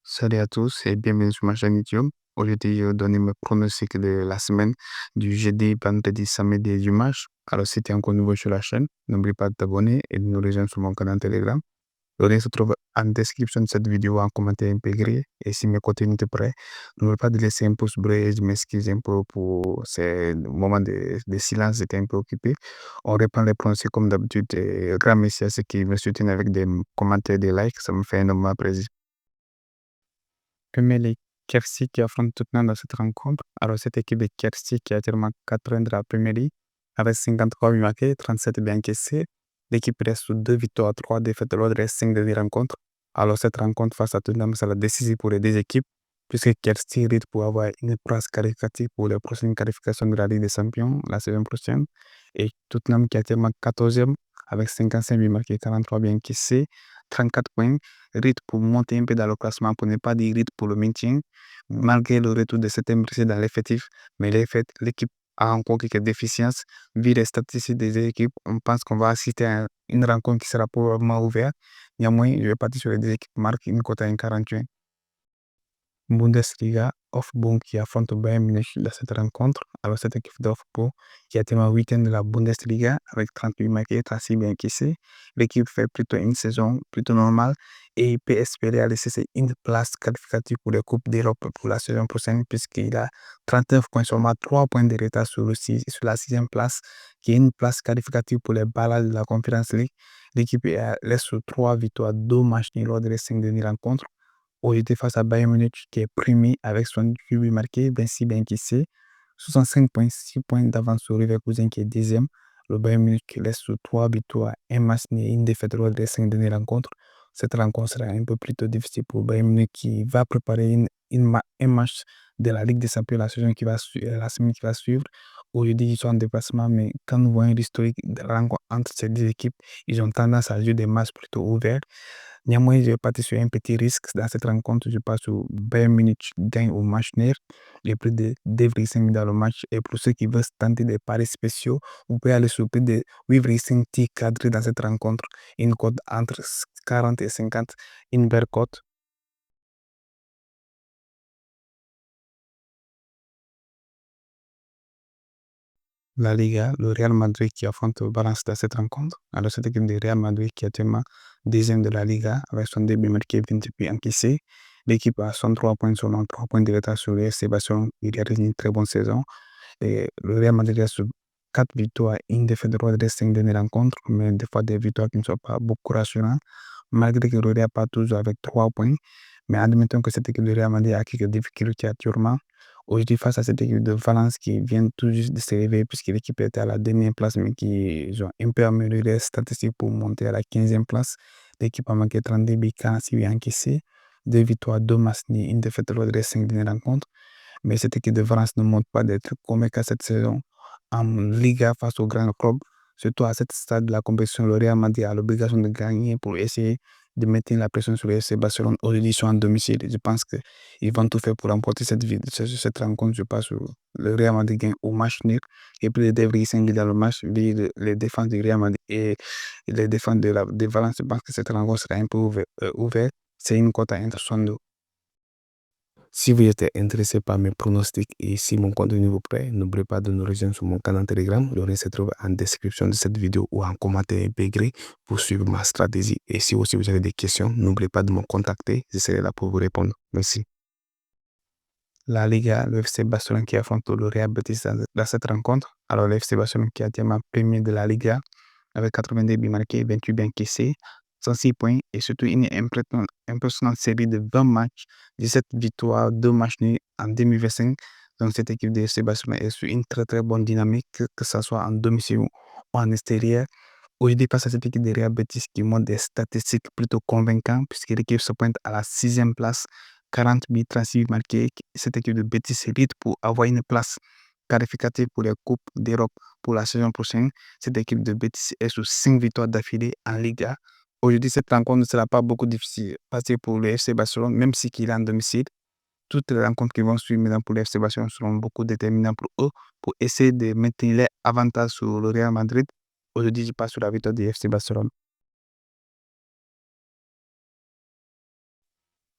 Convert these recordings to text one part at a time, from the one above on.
Salut à tous et bienvenue sur ma chaîne YouTube. Aujourd'hui, je vais donner mes pronostics de la semaine du jeudi, vendredi, samedi et dimanche. Alors, si tu es encore nouveau sur la chaîne, n'oublie pas de t'abonner et de nous rejoindre sur mon canal Telegram. Le lien se trouve en description de cette vidéo en commentaire intégré. Et si mes contenus te plaisent, n'oublie pas de laisser un pouce bleu. Je m'excuse un peu pour ces moments de silence, j'étais un peu occupé. On reprend les pronostics comme d'habitude. Et grand merci à ceux qui me soutiennent avec des commentaires, des likes. Ça me fait énormément plaisir. Premier League, Chelsea qui affronte Tottenham dans cette rencontre. Alors, cette équipe de Chelsea qui a actuellement 4 points de la Premier League, avec 53 buts marqués, 37 buts encaissés. L'équipe reste sur 2 victoires, 3 défaites lors des 5 dernières rencontres. Alors, cette rencontre face à Tottenham sera décisive pour les deux équipes, puisque Chelsea risque pour avoir une place qualificative pour les prochaines qualifications de la Ligue des Champions la saison prochaine. Et Tottenham qui est actuellement 14e, avec 55 buts marqués, 43 buts encaissés, 34 points rythme pour monter un peu dans le classement, pour ne pas dire rythme pour le maintien, malgré le retour de certains blessés dans l'effectif. Mais l'équipe a encore quelques déficiences. Vu les statistiques des équipes, on pense qu'on va assister à une rencontre qui sera probablement ouverte. Néanmoins, je vais partir sur les deux équipes qui marquent une cote à 1,41. Bundesliga, Augsbourg qui affronte Bayern Munich dans cette rencontre. Alors, cette équipe d'Augsbourg qui a tellement week-end de la Bundesliga avec 38 marqués, 36 bien encaissés. L'équipe fait plutôt une saison plutôt normale et il peut espérer aller chercher une place qualificative pour les Coupes d'Europe pour la saison prochaine puisqu'il a 39 points, seulement 3 points de retard sur la sixième place, qui est une place qualificative pour les balades de la Conference League. L'équipe laisse sur 3 victoires, 2 matchs nuls lors des 5 dernières rencontres. Aujourd'hui, face à Bayern Munich, qui est premier avec 78 buts marqués, 26 buts encaissés, 65 points, 6 points d'avance sur Leverkusen qui est deuxième. Le Bayern Munich laisse sur 3 victoires, un match et une défaite lors des 5 dernières rencontres. Cette rencontre sera un peu plutôt difficile pour Bayern Munich qui va préparer un match de la Ligue des Champions la la semaine qui va suivre. Aujourd'hui, ils sont en déplacement, mais quand nous voyons l'historique de la rencontre entre ces deux équipes, ils ont tendance à jouer des matchs plutôt ouverts. Néanmoins, je vais partir sur un petit risque dans cette rencontre. Je passe au Bayern Munich gagne au match nul et plus de 2,5 dans le match. Et pour ceux qui veulent tenter des paris spéciaux, vous pouvez aller sur plus de 8,5 tirs cadrés dans cette rencontre. Une cote entre 40 et 50, une belle cote. La Liga, le Real Madrid qui affronte Valence dans cette rencontre. Alors, cette équipe de Real Madrid qui est actuellement deuxième de la Liga avec son début marqué 28 buts encaissés. L'équipe a 63 points, seulement 3 points de retard sur le FC Barcelone. Il a réalisé une très bonne saison. Et le Real Madrid a sur 4 victoires, une défaite de lors des 5 dernières rencontres, mais des fois des victoires qui ne sont pas beaucoup rassurantes, malgré que le Real part toujours avec 3 points. Mais admettons que cette équipe de Real Madrid a quelques difficultés actuellement. Aujourd'hui, face à cette équipe de Valence qui vient tout juste de se réveiller, puisque l'équipe était à la dernière place, mais qui ont un peu amélioré les statistiques pour monter à la 15e place. L'équipe a manqué 32 buts, 46 buts encaissés, 2 victoires, 2 matchs, une défaite lors des 5 dernières rencontres. Mais cette équipe de Valence ne montre pas d'être convaincante cette saison en Liga face aux grands clubs. Surtout à cette stade de la compétition, le Real Madrid a l'obligation de gagner pour essayer de maintenir la pression sur le FC Barcelone aux éditions en domicile. Je pense qu'ils vont tout faire pour remporter cette rencontre. Je pense que le Real Madrid gagne au match nul et plus de 2,5 dans le match, vu les défenses du Real Madrid et les défenses de Valence. Je pense que cette rencontre sera un peu ouverte. C'est une cote à 1,62. Si vous êtes intéressé par mes pronostics et si mon contenu vous plaît, n'oubliez pas de nous rejoindre sur mon canal Telegram. Le lien se trouve en description de cette vidéo ou en commentaire intégré pour suivre ma stratégie. Et si aussi vous avez des questions, n'oubliez pas de me contacter. Je serai là pour vous répondre. Merci. La Liga, le FC Barcelone qui affronte le Real Betis dans cette rencontre. Alors, le FC Barcelone qui est actuellement premier de la Liga avec 82 buts marqués, 28 buts encaissés, 106 points et surtout une impressionnante série de 20 matchs, 17 victoires, 2 matchs nuls en 2025. Donc, cette équipe de FC Barcelone est sur une très très bonne dynamique, que ce soit en domicile ou en extérieur. Aujourd'hui, face à cette équipe de Real Betis qui montre des statistiques plutôt convaincantes, puisque l'équipe se pointe à la 6e place, 40 buts, 36 buts marqués. Cette équipe de Betis hérite pour avoir une place qualificative pour les Coupes d'Europe pour la saison prochaine. Cette équipe de Betis est sur 5 victoires d'affilée en Liga. Aujourd'hui, cette rencontre ne sera pas beaucoup difficile parce que pour le FC Barcelone, même si il est en domicile, toutes les rencontres qui vont suivre maintenant pour le FC Barcelone seront beaucoup déterminantes pour eux pour essayer de maintenir les avantages sur le Real Madrid. Aujourd'hui, je passe sur la victoire du FC Barcelone.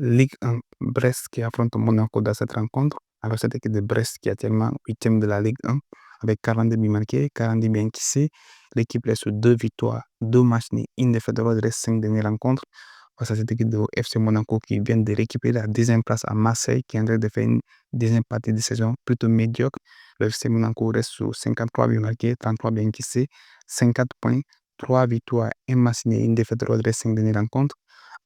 Ligue 1, Brest qui affronte Monaco dans cette rencontre. Alors, cette équipe de Brest qui est actuellement 8e de la Ligue 1 avec 42 buts marqués, 40 buts encaissés. L'équipe reste sur 2 victoires, 2 matchs nuls, une défaite lors des 5 dernières rencontres. Face à cette équipe de FC Monaco qui vient de récupérer la deuxième place à Marseille, qui est en train de faire une deuxième partie de saison plutôt médiocre. Le FC Monaco reste sur 53 buts marqués, 33 buts encaissés, 50 points, 3 victoires, un match nul, une défaite lors des 5 dernières rencontres.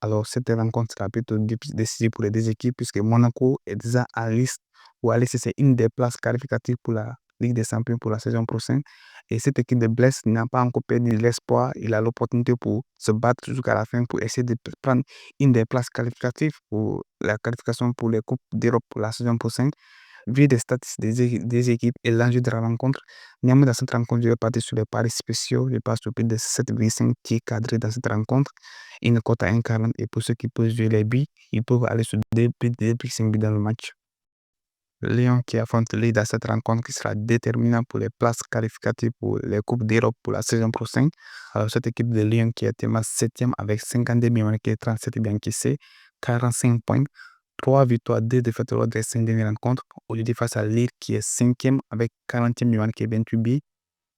Alors, cette rencontre sera plutôt décisive pour les deux équipes puisque Monaco est déjà à liste ou à liste, c'est une des places qualificatives pour la Ligue des Champions pour la saison prochaine. Et cette équipe de Brest n'a pas encore perdu l'espoir. Il a l'opportunité pour se battre jusqu'à la fin pour essayer de prendre une des places qualificatives pour la qualification pour les Coupes d'Europe pour la saison prochaine. Vu les statistiques des équipes et l'enjeu de la rencontre, néanmoins dans cette rencontre, je vais partir sur les paris spéciaux. Je passe sur plus de 7,5 qui est cadré dans cette rencontre. Une cote à 1,40 et pour ceux qui peuvent jouer les billes, ils peuvent aller sur 2,5 buts dans le match. Lyon qui affronte Lille dans cette rencontre qui sera déterminante pour les places qualificatives pour les Coupes d'Europe pour la saison prochaine. Alors, cette équipe de Lyon qui est actuellement 7e avec 52 buts marqués, 37 buts encaissés, 45 points, 3 victoires, 2 défaites lors des 5 dernières rencontres. Aujourd'hui face à Lille qui est 5e avec 40 buts marqués, 28 buts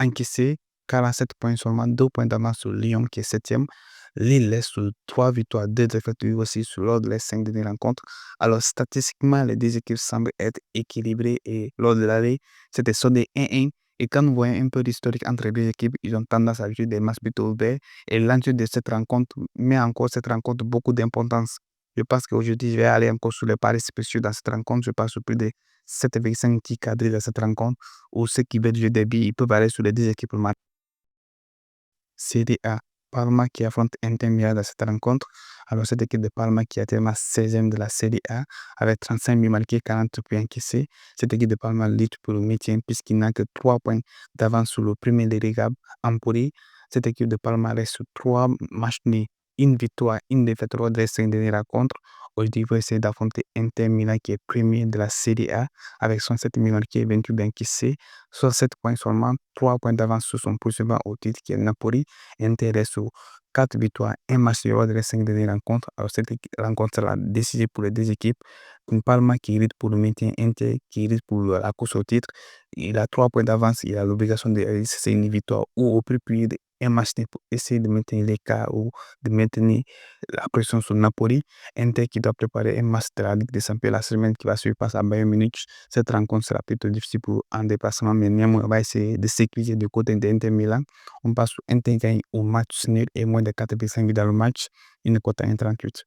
encaissés, 47 points seulement, 2 points d'avance sur Lyon qui est 7e. Lille laisse sur 3 victoires, 2 défaites aussi sur lors des 5 dernières rencontres. Alors, statistiquement, les deux équipes semblent être équilibrées et lors de l'aller, c'était soldé 1-1. Et quand nous voyons un peu d'historique entre les deux équipes, ils ont tendance à jouer des matchs plutôt ouverts. Et l'enjeu de cette rencontre met encore cette rencontre beaucoup d'importance. Je pense qu'aujourd'hui, je vais aller encore sur les paris spéciaux dans cette rencontre. Je passe sur plus de 7,5 petits cadrés dans cette rencontre. Ou ceux qui veulent jouer des billes, ils peuvent aller sur les deux équipes. Serie A, Parma qui affronte Inter Milan dans cette rencontre. Alors, cette équipe de Parma qui est actuellement 16e de la Serie A avec 35 buts marqués, 40 buts encaissés. Cette équipe de Parma lutte pour le maintien puisqu'il n'a que 3 points d'avance sur le premier relégable Empoli. Cette équipe de Parma reste sur 3 matchs nuls, une victoire, une défaite lors des 5 dernières rencontres. Aujourd'hui, il va essayer d'affronter Inter Milan qui est premier de la Serie A avec 67 buts marqués, 28 buts encaissés, 67 points seulement, 3 points d'avance sur son poursuivant au titre qui est Napoli. Inter reste sur 4 victoires, un match lors des 5 dernières rencontres. Alors, cette rencontre sera décisive pour les deux équipes. Une Palma qui lutte pour le maintien, Inter qui lutte pour la course au titre. Il a 3 points d'avance, il a l'obligation de réaliser une victoire ou au plus vite un match pour essayer de maintenir l'écart ou de maintenir la pression sur Napoli. Inter qui doit préparer un match de la Ligue des Champions la semaine qui va suivre face à Bayern Munich. Cette rencontre sera plutôt difficile pour un déplacement, mais néanmoins, on va essayer de sécuriser du côté d'Inter Milan. On passe sur Inter gagne au match nul et moins de 4,5 buts dans le match, une cote à 1,38.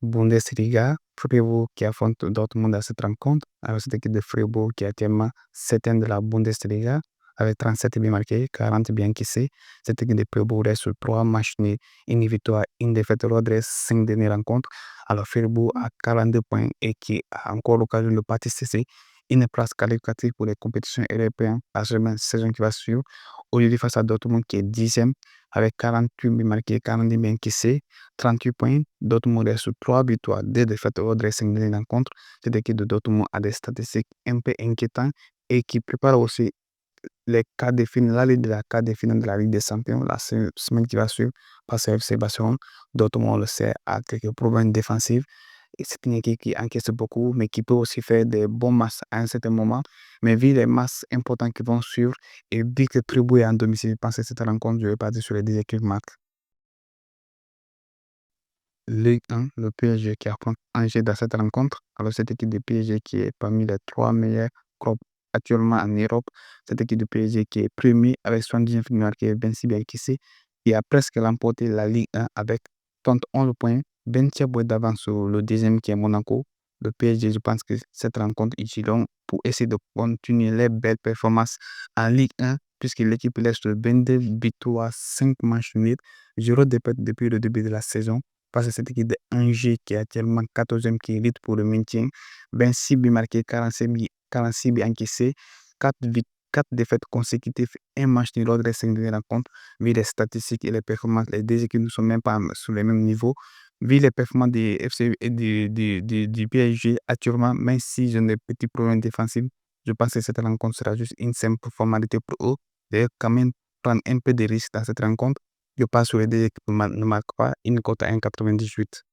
Bundesliga, Fribourg qui affronte Dortmund dans cette rencontre. Alors, cette équipe de Fribourg qui est actuellement 7e de la Bundesliga avec 37 buts marqués, 40 buts encaissés. Cette équipe de Fribourg reste sur 3 matchs nuls, une victoire, une défaite lors des 5 dernières rencontres. Alors, Fribourg a 42 points et qui a encore l'occasion de participer une place qualificative pour les compétitions européennes la saison qui va suivre. Aujourd'hui, face à Dortmund qui est 10e avec 48 buts marqués, 40 buts encaissés, 38 points. Dortmund est sur 3 victoires, 2 défaites au dressing de rencontre. Cette équipe de Dortmund a des statistiques un peu inquiétantes et qui prépare aussi les quarts de finale, la Ligue de la quart de finale de la Ligue des Champions la semaine qui va suivre face à FC Barcelone. Dortmund, on le sait, a quelques problèmes défensifs. Et c'est une équipe qui encaisse beaucoup, mais qui peut aussi faire des bons matchs à un certain moment. Mais vu les matchs importants qui vont suivre et vu que Fribourg est en domicile, je pense que cette rencontre, je vais partir sur les deux équipes marques. Ligue 1, le PSG qui affronte Angers dans cette rencontre. Alors, cette équipe de PSG qui est parmi les 3 meilleurs clubs actuellement en Europe. Cette équipe de PSG qui est premier avec 79 buts marqués, 26 buts encaissés, qui a presque remporté la Ligue 1 avec 31 points, 27 points d'avance sur le deuxième qui est Monaco. Le PSG, je pense que cette rencontre, ils iront pour essayer de continuer les belles performances en Ligue 1, puisque l'équipe laisse 22 victoires, 5 matchs nuls, 0 défaite depuis le début de la saison face à cette équipe de Angers qui est actuellement 14e qui lutte pour le maintien. 26 buts marqués, 46 buts encaissés, 4 défaites consécutives, un match nul lors des 5 dernières rencontres. Vu les statistiques et les performances, les deux équipes ne sont même pas sur le même niveau. Vu les performances des FC et du PSG actuellement, même si j'ai des petits problèmes défensifs, je pense que cette rencontre sera juste une simple formalité pour eux. D'ailleurs, quand même prendre un peu de risque dans cette rencontre. Je passe sur les deux équipes ne marquent pas une cote à 1,98.